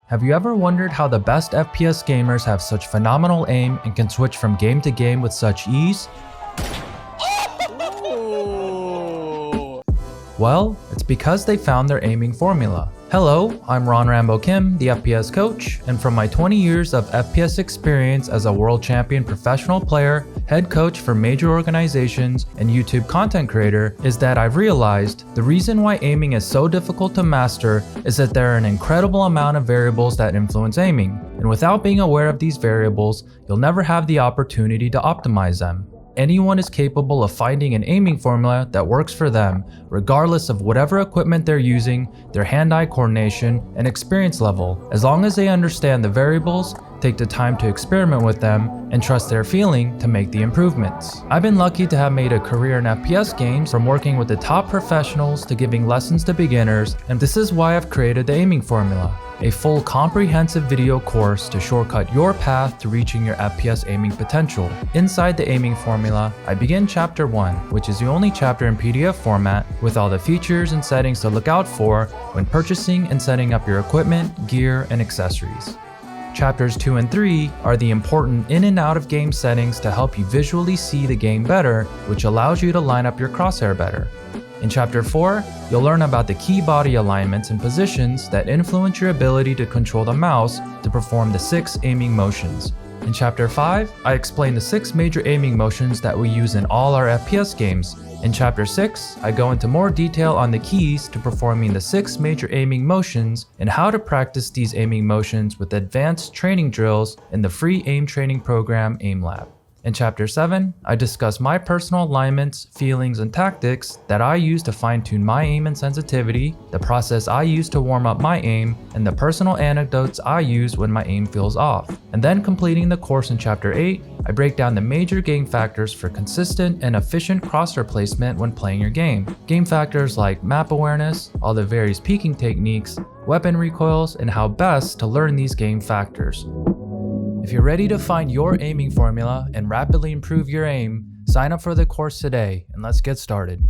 Have you ever wondered how the best FPS gamers have such phenomenal aim and can switch from game to game with such ease? Well, it's because they found their aiming formula. Hello, I'm Rambo Kim, the FPS coach, and from my 20 years of FPS experience as a world champion professional player, head coach for major organizations, and YouTube content creator is that I've realized the reason why aiming is so difficult to master is that there are an incredible amount of variables that influence aiming, and without being aware of these variables, you'll never have the opportunity to optimize them. Anyone is capable of finding an aiming formula that works for them, regardless of whatever equipment they're using, their hand-eye coordination, and experience level, as long as they understand the variables, take the time to experiment with them, and trust their feeling to make the improvements. I've been lucky to have made a career in FPS games, from working with the top professionals to giving lessons to beginners, and this is why I've created the aiming formula. A full comprehensive video course to shortcut your path to reaching your FPS aiming potential. Inside the aiming formula, I begin chapter 1, which is the only chapter in PDF format with all the features and settings to look out for when purchasing and setting up your equipment, gear, and accessories. Chapters 2 and 3 are the important in and out of game settings to help you visually see the game better, which allows you to line up your crosshair better. In Chapter 4, you'll learn about the key body alignments and positions that influence your ability to control the mouse to perform the 6 aiming motions. In Chapter 5, I explain the 6 major aiming motions that we use in all our FPS games. In Chapter 6, I go into more detail on the keys to performing the 6 major aiming motions and how to practice these aiming motions with advanced training drills in the free aim training program AimLab. In Chapter 7, I discuss my personal alignments, feelings, and tactics that I use to fine-tune my aim and sensitivity, the process I use to warm up my aim, and the personal anecdotes I use when my aim feels off. And then completing the course in Chapter 8, I break down the major game factors for consistent and efficient crosshair placement when playing your game. Game factors like map awareness, all the various peeking techniques, weapon recoils, and how best to learn these game factors. If you're ready to find your aiming formula and rapidly improve your aim, sign up for the course today and let's get started.